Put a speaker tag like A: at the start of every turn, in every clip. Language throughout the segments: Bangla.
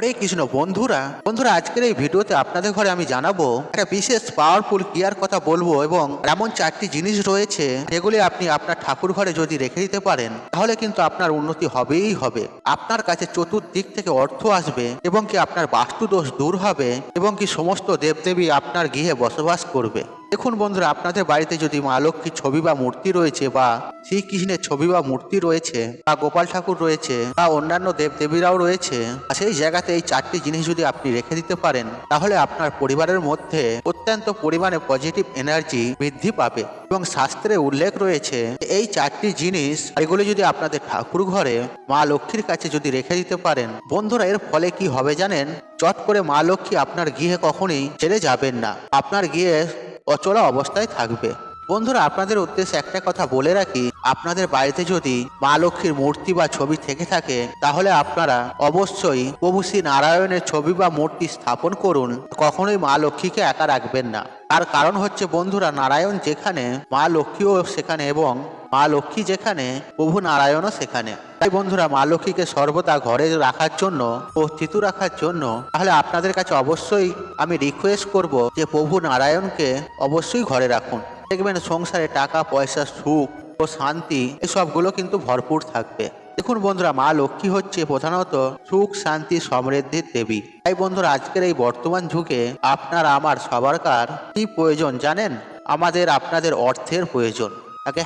A: হরে কৃষ্ণ বন্ধুরা আজকের এই ভিডিওতে আপনাদের ঘরে আমি জানাবো একটা বিশেষ পাওয়ারফুল ক্রিয়ার কথা বলবো এবং এমন চারটি জিনিস রয়েছে যেগুলি আপনি আপনার ঠাকুর ঘরে যদি রেখে দিতে পারেন তাহলে কিন্তু আপনার উন্নতি হবেই হবে। আপনার কাছে চতুর্দিক থেকে অর্থ আসবে এবং কি আপনার বাস্তু দোষ দূর হবে এবং কি সমস্ত দেবদেবী আপনার গৃহে বসবাস করবে। দেখুন বন্ধুরা, আপনাদের বাড়িতে যদি মা লক্ষ্মীর ছবি বা মূর্তি রয়েছে বা শ্রীকৃষ্ণের ছবি বা মূর্তি রয়েছে বা গোপাল ঠাকুর রয়েছে বা অন্যান্য দেবদেবীরাও রয়েছে, সেই জায়গাতে এই চারটি জিনিস যদি আপনি রেখে দিতে পারেন তাহলে আপনার পরিবারের মধ্যে অত্যন্ত পরিমাণে পজিটিভ এনার্জি বৃদ্ধি পাবে। এবং শাস্ত্রে উল্লেখ রয়েছে এই চারটি জিনিস এগুলো যদি আপনাদের ঠাকুর ঘরে মা লক্ষ্মীর কাছে যদি রেখে দিতে পারেন বন্ধুরা, এর ফলে কি হবে জানেন? চট করে মা লক্ষ্মী আপনার গৃহে কখনোই ছেড়ে যাবেন না, আপনার গৃহে অচলা অবস্থায় থাকবে। বন্ধুরা, আপনাদের উদ্দেশ্যে একটা কথা বলে রাখি, আপনাদের বাড়িতে যদি মা লক্ষ্মীর মূর্তি বা ছবি থেকে থাকে তাহলে আপনারা অবশ্যই প্রভু শ্রী নারায়ণের ছবি বা মূর্তি স্থাপন করুন। কখনোই মা লক্ষ্মীকে একা রাখবেন না। তার কারণ হচ্ছে বন্ধুরা, নারায়ণ যেখানে মা লক্ষ্মীও সেখানে এবং মা লক্ষ্মী যেখানে প্রভু নারায়ণও সেখানে। তাই বন্ধুরা, মা লক্ষ্মীকে সর্বদা ঘরে রাখার জন্য ও স্থিত রাখার জন্য তাহলে আপনাদের কাছে অবশ্যই আমি রিকোয়েস্ট করব যে প্রভু নারায়ণকে অবশ্যই ঘরে রাখুন। দেখবেন সংসারে টাকা পয়সা সুখ ও শান্তি এসবগুলো কিন্তু ভরপুর থাকবে। দেখুন বন্ধুরা, মা লক্ষ্মী হচ্ছে প্রধানত সুখ শান্তি সমৃদ্ধির দেবী। তাই বন্ধুরা, আজকের এই বর্তমান যুগে আপনার আমার সবারকার কি প্রয়োজন জানেন? আমাদের আপনাদের অর্থের প্রয়োজন।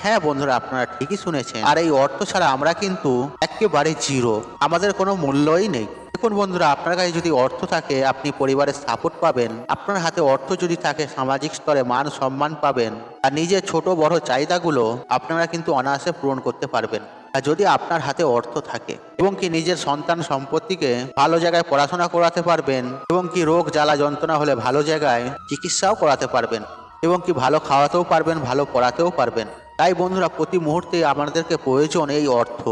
A: হ্যাঁ বন্ধুরা, আপনারা ঠিকই শুনেছেন। আর এই অর্থ ছাড়া আমরা কিন্তু একেবারে জিরো, আমাদের কোনো মূল্যই নেই। দেখুন বন্ধুরা, আপনার কাছে যদি অর্থ থাকে আপনি পরিবারের সাপোর্ট পাবেন, আপনার হাতে অর্থ যদি থাকে সামাজিক স্তরে মান সম্মান পাবেন, আর নিজের ছোট বড় চাহিদাগুলো আপনারা কিন্তু অনায়াসে পূরণ করতে পারবেন। আর যদি আপনার হাতে অর্থ থাকে এবং কি নিজের সন্তান সম্পত্তিকে ভালো জায়গায় পড়াশোনা করাতে পারবেন এবং কি রোগ জ্বালা যন্ত্রণা হলে ভালো জায়গায় চিকিৎসাও করাতে পারবেন এবং কি ভালো খাওয়াতেও পারবেন, ভালো পড়াতেও পারবেন। তাই বন্ধুরা, প্রতি মুহূর্তে আমাদেরকে প্রয়োজন এই অর্থ।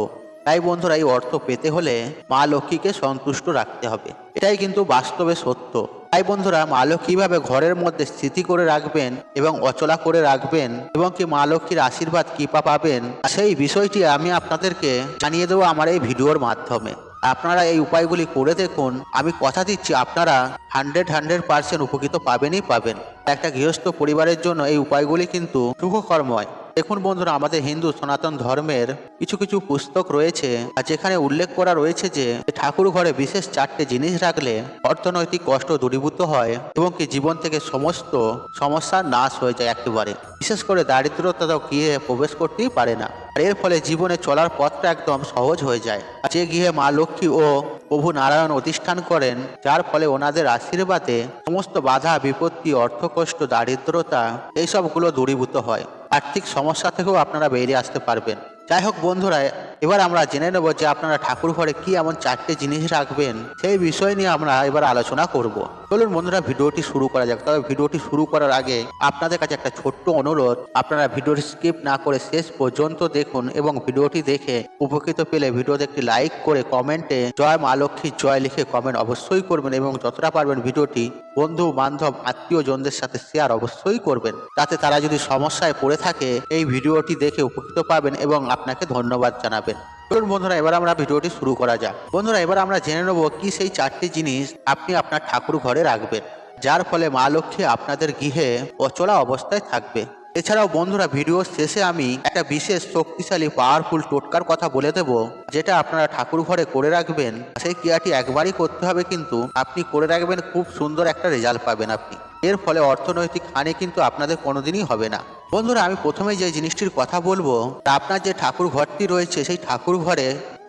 A: তাই বন্ধুরা, এই অর্থ পেতে হলে মা লক্ষ্মীকে সন্তুষ্ট রাখতে হবে, এটাই কিন্তু বাস্তবে সত্য। তাই বন্ধুরা, মা লক্ষ্মী কিভাবে ঘরের মধ্যে স্থিতি করে রাখবেন এবং অচলা করে রাখবেন এবং কি মা লক্ষ্মীর আশীর্বাদ কৃপা পাবেন সেই বিষয়টি আমি আপনাদেরকে জানিয়ে দেবো আমার এই ভিডিওর মাধ্যমে। আপনারা এই উপায়গুলি করে দেখুন, আমি কথা দিচ্ছি আপনারা 100% উপকৃত পাবেনই পাবেন। একটা গৃহস্থ পরিবারের জন্য এই উপায়গুলি কিন্তু সুখকরময়। দেখুন বন্ধুরা, আমাদের হিন্দু সনাতন ধর্মের কিছু কিছু পুস্তক রয়েছে আর যেখানে উল্লেখ করা রয়েছে যে ঠাকুর ঘরে বিশেষ চারটে জিনিস রাখলে অর্থনৈতিক কষ্ট দূরীভূত হয় এবং কি জীবন থেকে সমস্ত সমস্যার নাশ হয়ে যায় একেবারে। বিশেষ করে দারিদ্রতা তো গৃহে প্রবেশ করতেই পারে না, আর এর ফলে জীবনে চলার পথটা একদম সহজ হয়ে যায়। যে গৃহে মা লক্ষ্মী ও প্রভু নারায়ণ অধিষ্ঠান করেন, যার ফলে ওনাদের আশীর্বাদে সমস্ত বাধা বিপত্তি অর্থকষ্ট দারিদ্রতা এইসবগুলো দূরীভূত হয়। আর্থিক সমস্যা থেকেও আপনারা বেরিয়ে আসতে পারবেন। যাই হোক বন্ধুরা, এবার আমরা জেনে নেব যে আপনারা ঠাকুর ঘরে কি এমন চারটে জিনিস রাখবেন সেই বিষয় নিয়ে আমরা এবার আলোচনা করব। চলুন বন্ধুরা, ভিডিওটি শুরু করা যাক। তবে ভিডিওটি শুরু করার আগে আপনাদের কাছে একটা ছোট্ট অনুরোধ, আপনারা ভিডিওটি স্কিপ না করে শেষ পর্যন্ত দেখুন এবং ভিডিওটি দেখে উপকৃত পেলে ভিডিওতে একটি লাইক করে কমেন্টে জয় মা লক্ষ্মীর জয় লিখে কমেন্ট অবশ্যই করবেন এবং যতটা পারবেন ভিডিওটি বন্ধু বান্ধব আত্মীয়জনদের সাথে শেয়ার অবশ্যই করবেন, তাতে তারা যদি সমস্যায় পড়ে থাকে এই ভিডিওটি দেখে উপকৃত পাবেন এবং আপনাকে ধন্যবাদ জানাবেন। চলুন বন্ধুরা, এবার আমরা ভিডিওটি শুরু করা যাক। বন্ধুরা, এবার আমরা জেনে নেব কি সেই চারটি জিনিস আপনি আপনার ঠাকুর ঘরে রাখবেন যার ফলে মা লক্ষ্মী আপনাদের গৃহে অচলা অবস্থায় থাকবে। এছাড়াও বন্ধুরা, ভিডিওর শেষে আমি একটা বিশেষ শক্তিশালী পাওয়ারফুল টোটকার কথা বলে দেব, যেটা আপনারা ঠাকুর ঘরে করে রাখবেন। সেই ক্রিয়াটি একবারই করতে হবে, কিন্তু আপনি করে রাখবেন, খুব সুন্দর একটা রেজাল্ট পাবেন আপনি। এর ফলে অর্থনৈতিক হানি কিন্তু আপনাদের কোনোদিনই হবে না। বন্ধুরা, আমি প্রথমে যে জিনিসটির কথা বলবো, আপনার যে ঠাকুর ঘরটি রয়েছে সেই ঠাকুর ঘরে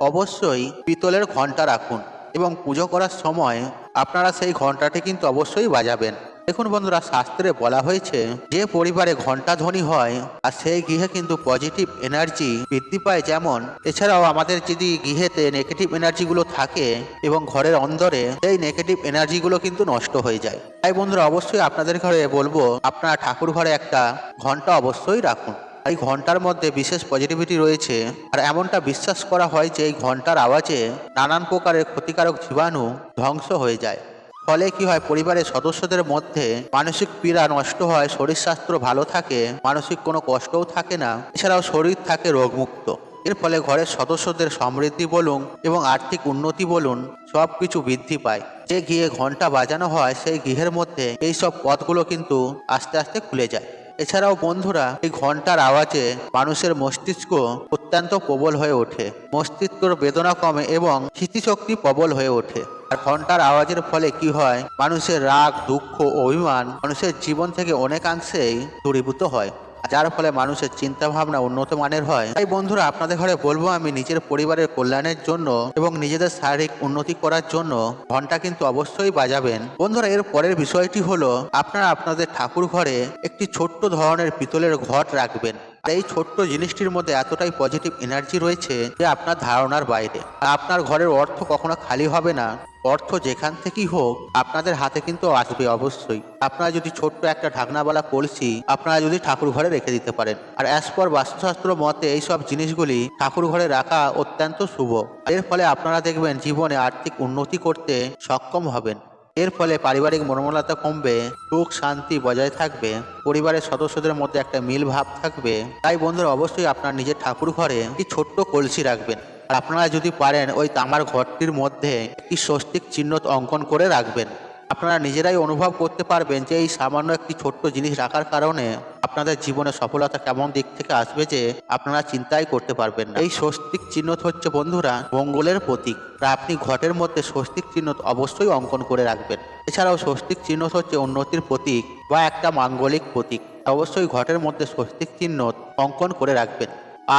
A: অবশ্যই পিতলের ঘণ্টা রাখুন এবং পুজো করার সময় আপনারা সেই ঘণ্টাটি কিন্তু অবশ্যই বাজাবেন। দেখুন বন্ধুরা, শাস্ত্রে বলা হয়েছে যে পরিবারে ঘণ্টা ধ্বনি হয় আর সেই গৃহে কিন্তু পজিটিভ এনার্জি বৃদ্ধি পায়। যেমন এছাড়াও আমাদের যদি গৃহেতে নেগেটিভ এনার্জিগুলো থাকে এবং ঘরের অন্দরে সেই নেগেটিভ এনার্জিগুলো কিন্তু নষ্ট হয়ে যায়। তাই বন্ধুরা, অবশ্যই আপনাদের ঘরে বলবো আপনারা ঠাকুর ঘরে একটা ঘণ্টা অবশ্যই রাখুন। এই ঘণ্টার মধ্যে বিশেষ পজিটিভিটি রয়েছে আর এমনটা বিশ্বাস করা হয় যে এই ঘণ্টার আওয়াজে নানান প্রকারের ক্ষতিকারক জীবাণু ধ্বংস হয়ে যায়। ফলে কি হয়, পরিবারের সদস্যদের মধ্যে মানসিক পীড়া নষ্ট হয়, শরীর স্বাস্থ্য ভালো থাকে, মানসিক কোনো কষ্টও থাকে না, এছাড়াও শরীর থাকে রোগমুক্ত। এর ফলে ঘরের সদস্যদের সমৃদ্ধি বলুন এবং আর্থিক উন্নতি বলুন সবকিছু বৃদ্ধি পায়। যে গৃহে ঘন্টা বাজানো হয় সেই গৃহের মধ্যে এই সব পথগুলো কিন্তু আস্তে আস্তে খুলে যায়। এছাড়াও বন্ধুরা, এই ঘন্টার আওয়াজে মানুষের মস্তিষ্ক অত্যন্ত প্রবল হয়ে ওঠে, মস্তিষ্কের বেদনা কমে এবং স্মৃতিশক্তি প্রবল হয়ে ওঠে। আর ঘন্টার আওয়াজের ফলে কি হয়, মানুষের রাগ, দুঃখ, অভিমান মানুষের জীবন থেকে অনেকাংশেই দূরীভূত হয়, যার ফলে মানুষের চিন্তা ভাবনা উন্নত মানের হয়। তাই বন্ধুরা, আপনাদের ঘরে বলবো আমি, নিজের পরিবারের কল্যাণের জন্য এবং নিজেদের শারীরিক উন্নতি করার জন্য ঘন্টা কিন্তু অবশ্যই বাজাবেন। বন্ধুরা, এর পরের বিষয়টি হলো আপনারা আপনাদের ঠাকুর ঘরে একটি ছোট্ট ধরনের পিতলের ঘট রাখবেন। এই ছোট্ট জিনিসটির মধ্যে এতটাই পজিটিভ এনার্জি রয়েছে যে আপনার ধারণার বাইরে। আপনার ঘরের অর্থ কখনো খালি হবে না, অর্থ যেখান থেকেই হোক আপনাদের হাতে কিন্তু আসবে অবশ্যই। আপনারা যদি ছোট্ট একটা ঢাকনাওয়ালা কলসি আপনারা যদি ঠাকুর ঘরে রেখে দিতে পারেন। আর অ্যাজ পর বাস্তুশাস্ত্র মতে এইসব জিনিসগুলি ঠাকুর ঘরে রাখা অত্যন্ত শুভ। এর ফলে আপনারা দেখবেন জীবনে আর্থিক উন্নতি করতে সক্ষম হবেন। এর ফলে পারিবারিক মর্মলতা কমবে, সুখ শান্তি বজায় থাকবে, পরিবারের সদস্যদের মধ্যে একটা মিল ভাব থাকবে। তাই বন্ধুরা, অবশ্যই আপনার নিজের ঠাকুর ঘরে একটি ছোট্ট কলসি রাখবেন। আর আপনারা যদি পারেন ওই তামার ঘরটির মধ্যে একটি স্বস্তিক চিহ্ন অঙ্কন করে রাখবেন। আপনারা নিজেরাই অনুভব করতে পারবেন যে এই সামান্য একটি ছোট্ট জিনিস রাখার কারণে আপনাদের জীবনে সফলতা কেমন দিক থেকে আসবে যে আপনারা চিন্তাই করতে পারবেন না। এই স্বস্তিক চিহ্ন হচ্ছে বন্ধুরা মঙ্গলের প্রতীক। তা আপনি ঘটের মধ্যে স্বস্তিক চিহ্ন অবশ্যই অঙ্কন করে রাখবেন। এছাড়াও স্বস্তিক চিহ্ন হচ্ছে উন্নতির প্রতীক বা একটা মাঙ্গলিক প্রতীক। অবশ্যই ঘটের মধ্যে স্বস্তিক চিহ্ন অঙ্কন করে রাখবেন।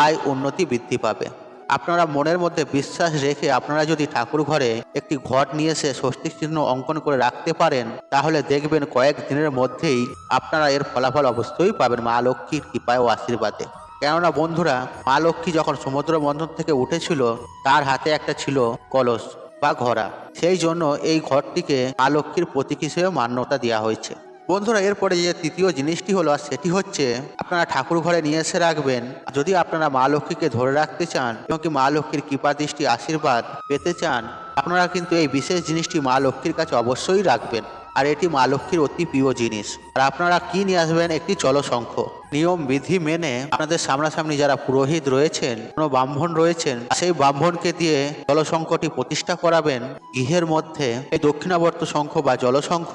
A: আয় উন্নতি বৃদ্ধি পাবে। আপনারা মনের মধ্যে বিশ্বাস রেখে আপনারা যদি ঠাকুর ঘরে একটি ঘট নিয়ে এসে স্বস্তিক চিহ্ন অঙ্কন করে রাখতে পারেন, তাহলে দেখবেন কয়েক দিনের মধ্যেই আপনারা এর ফলাফল অবশ্যই পাবেন মা লক্ষ্মীর কৃপায় ও আশীর্বাদে। কেননা বন্ধুরা, মা লক্ষ্মী যখন সমুদ্র বন্ধন থেকে উঠেছিল তার হাতে একটা ছিল কলস বা ঘড়া। সেই জন্য এই ঘরটিকে মা লক্ষ্মীর প্রতীক হিসেবে মান্যতা দেওয়া হয়েছে। বন্ধুরা, এরপরে যে তৃতীয় জিনিসটি হলো সেটি হচ্ছে আপনারা ঠাকুর ঘরে নিয়ে এসে রাখবেন। যদি আপনারা মা লক্ষ্মীকে ধরে রাখতে চান এবং কি মা লক্ষ্মীর কৃপা দৃষ্টি আশীর্বাদ পেতে চান, আপনারা কিন্তু এই বিশেষ জিনিসটি মা লক্ষ্মীর কাছে অবশ্যই রাখবেন। আর এটি মা লক্ষ্মীর অতি প্রিয় জিনিস। আর আপনারা কি নিয়ে আসবেন, একটি জলশঙ্খ। নিয়ম বিধি মেনে আপনাদের সামনাসামনি যারা পুরোহিত রয়েছেন, কোনো ব্রাহ্মণ রয়েছেন, সেই ব্রাহ্মণকে দিয়ে জলশঙ্খটি প্রতিষ্ঠা করাবেন গৃহের মধ্যে। এই দক্ষিণাবর্ত শঙ্খ বা জলশঙ্খ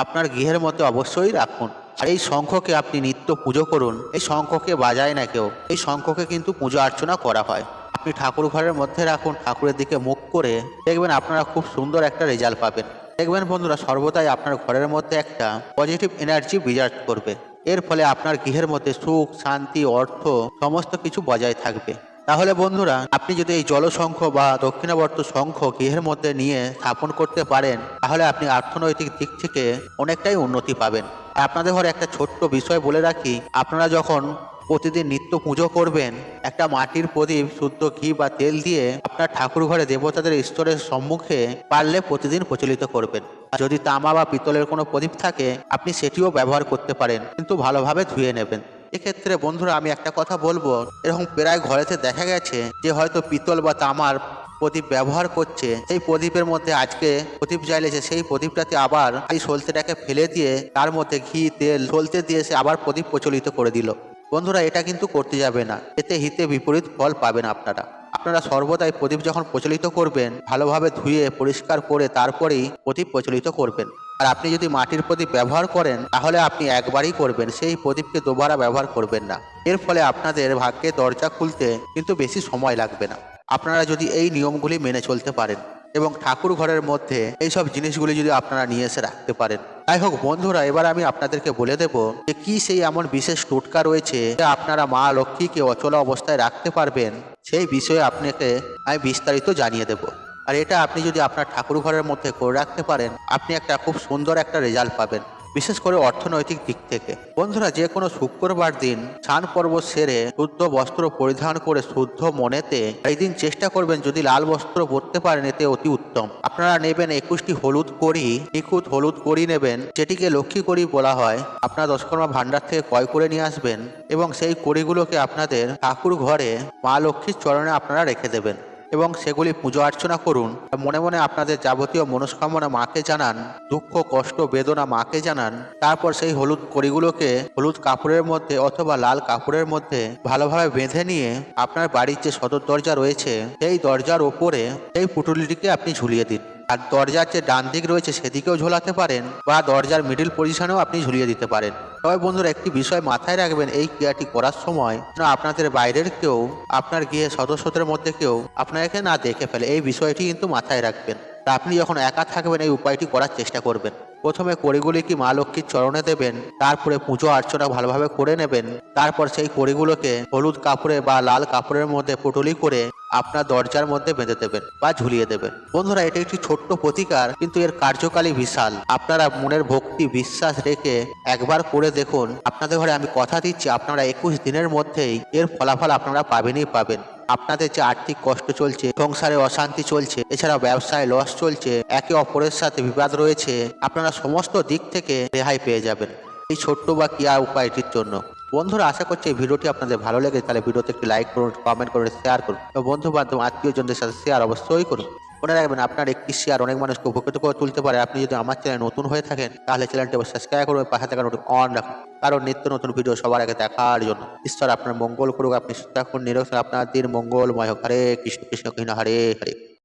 A: আপনার গৃহের মধ্যে অবশ্যই রাখুন। আর এই শঙ্খকে আপনি নিত্য পুজো করুন। এই শঙ্খকে বাজায় না কেউ, এই শঙ্খকে কিন্তু পূজা অর্চনা করা হয়। আপনি ঠাকুর ঘরের মধ্যে রাখুন, ঠাকুরের দিকে মুখ করে, দেখবেন আপনারা খুব সুন্দর একটা রেজাল্ট পাবেন। দেখবেন বন্ধুরা, সর্বদাই আপনার ঘরের মধ্যে একটা পজিটিভ এনার্জি বিরাজ করবে। এর ফলে আপনার গৃহের মধ্যে সুখ শান্তি অর্থ সমস্ত কিছু বজায় থাকবে। তাহলে বন্ধুরা, আপনি যদি এই জলশঙ্খ বা দক্ষিণাবর্ত শঙ্খ গৃহের মধ্যে নিয়ে স্থাপন করতে পারেন, তাহলে আপনি অর্থনৈতিক দিক থেকে অনেকটাই উন্নতি পাবেন। আপনাদের ঘরে একটা ছোট্ট বিষয় বলে রাখি, আপনারা যখন প্রতিদিন নিত্য পুজো করবেন, একটা মাটির প্রদীপ শুদ্ধ ঘি বা তেল দিয়ে আপনার ঠাকুর ঘরে দেবতাদের ঈশ্বরের সম্মুখে পারলে প্রতিদিন প্রচলিত করবেন। আর যদি তামা বা পিতলের কোনো প্রদীপ থাকে আপনি সেটিও ব্যবহার করতে পারেন, কিন্তু ভালোভাবে ধুয়ে নেবেন। এক্ষেত্রে বন্ধুরা, আমি একটা কথা বলবো, এরকম প্রায় ঘরেতে দেখা গেছে যে হয়তো পিতল বা তামার প্রদীপ ব্যবহার করছে, সেই প্রদীপের মধ্যে আজকে প্রদীপ জ্বালিয়েছে, সেই প্রদীপটাতে আবার এই সলতেটাকে ফেলে দিয়ে তার মধ্যে ঘি তেল সলতে দিয়ে সে আবার প্রদীপ প্রচলিত করে দিল। বন্ধুরা, এটা কিন্তু করতে যাবে না, এতে হিতে বিপরীত ফল পাবেন আপনারা। আপনারা সর্বদাই প্রদীপ যখন প্রচলিত করবেন, ভালোভাবে ধুয়ে পরিষ্কার করে তারপরেই প্রদীপ প্রচলিত করবেন। আর আপনি যদি মাটির প্রদীপ ব্যবহার করেন, তাহলে আপনি একবারই করবেন, সেই প্রদীপকে দুবারা ব্যবহার করবেন না। এর ফলে আপনাদের ভাগ্যে দরজা খুলতে কিন্তু বেশি সময় লাগবে না, আপনারা যদি এই নিয়মগুলি মেনে চলতে পারেন এবং ঠাকুর ঘরের মধ্যে এইসব জিনিসগুলি যদি আপনারা নিয়ে এসে রাখতে পারেন। যাই হোক বন্ধুরা, এবার আমি আপনাদেরকে বলে দেব যে কি সেই এমন বিশেষ টোটকা রয়েছে যে আপনারা মা লক্ষ্মীকে অচলা অবস্থায় রাখতে পারবেন, সেই বিষয়ে আপনাকে আমি বিস্তারিত জানিয়ে দেব। আর এটা আপনি যদি আপনার ঠাকুর ঘরের মধ্যে করে রাখতে পারেন, আপনি একটা খুব সুন্দর একটা রেজাল্ট পাবেন, বিশেষ করে অর্থনৈতিক দিক থেকে। বন্ধুরা, যে কোনো শুক্রবার দিন স্নান পর্ব সেরে শুদ্ধ বস্ত্র পরিধান করে শুদ্ধ মনেতে এই দিন চেষ্টা করবেন যদি লাল বস্ত্র পরতে পারেন, এতে অতি উত্তম। আপনারা নেবেন 21টি হলুদ কড়ি, নিখুঁত হলুদ কড়ি নেবেন, যেটিকে লক্ষ্মী কড়ি বলা হয়। আপনারা দশকর্মা ভান্ডার থেকে ক্রয় করে নিয়ে আসবেন এবং সেই কড়িগুলোকে আপনাদের ঠাকুর ঘরে মা লক্ষ্মীর চরণে আপনারা রেখে দেবেন। এবং সেগুলি পুজো অর্চনা করুন। মনে মনে আপনাদের যাবতীয় মনস্কামনা মাকে জানান, দুঃখ কষ্ট বেদনা মাকে জানান। তারপর সেই হলুদ কড়িগুলোকে হলুদ কাপড়ের মধ্যে অথবা লাল কাপড়ের মধ্যে ভালোভাবে বেঁধে নিয়ে আপনার বাড়ির যে সদর দরজা রয়েছে সেই দরজার ওপরে সেই পুটুলিটিকে আপনি ঝুলিয়ে দিন। আর দরজার যে ডান দিক রয়েছে সেদিকেও ঝোলাতে পারেন বা দরজার মিডিল পজিশনেও আপনি ঝুলিয়ে দিতে পারেন। তবে বন্ধুরা একটি বিষয় মাথায় রাখবেন, এই ক্রিয়াটি করার সময় আপনাদের বাইরের কেউ, আপনার গৃহের সদস্যদের মধ্যে কেউ আপনাকে না দেখে ফেলে, এই বিষয়টি কিন্তু মাথায় রাখবেন। তা আপনি যখন একা থাকবেন এই উপায়টি করার চেষ্টা করবেন। প্রথমে কড়িগুলি কি মা লক্ষ্মীর চরণে দেবেন, তারপরে পুজো অর্চনা ভালোভাবে করে নেবেন। তারপর সেই কড়িগুলোকে হলুদ কাপড়ে বা লাল কাপড়ের মধ্যে পুটুলি করে আপনার দরজার মধ্যে বেঁধে দেবেন বা ঝুলিয়ে দেবেন। বন্ধুরা এটি একটি ছোট্ট প্রতিকার, কিন্তু এর কার্যকালী বিশাল। আপনারা মনের ভক্তি বিশ্বাস রেখে একবার করে দেখুন। আপনাদের ঘরে আমি কথা দিচ্ছি, আপনারা 21 দিনের মধ্যেই এর ফলাফল আপনারা পাবেনই পাবেন। আপনাদের যে আর্থিক কষ্ট চলছে, সংসারে অশান্তি চলছে, এছাড়া ব্যবসায় লস চলছে, একে অপরের সাথে বিবাদ রয়েছে, আপনারা সমস্ত দিক থেকে রেহাই পেয়ে যাবেন এই ছোট্ট বা ক্রিয়া উপায়টির জন্য। বন্ধুরা আশা করছি এই ভিডিওটি আপনাদের ভালো লেগে, তাহলে ভিডিওতে একটি লাইক করুন, কমেন্ট করুন, শেয়ার করুন এবং বন্ধু বান্ধব আত্মীয়জনদের সাথে শেয়ার অবশ্যই করুন। মনে রাখবেন আপনার একটি শেয়ার অনেক মানুষকে উপকৃত করে তুলতে পারে। আপনি যদি আমার চ্যানেল নতুন হয়ে থাকেন তাহলে চ্যানেলটি সাবস্ক্রাইব করুন, পাশে থাকা নোটিফিকেশন অন রাখুন, কারণ নিত্য নতুন ভিডিও সবার আগে দেখার জন্য। ঈশ্বর আপনার মঙ্গল করুক, আপনি সুস্থ থাকুন, নিরোগ থাকুন, আপনার দিন মঙ্গলময় হোক। হরে কৃষ্ণ কৃষ্ণ কৃষ্ণ হরে হরে।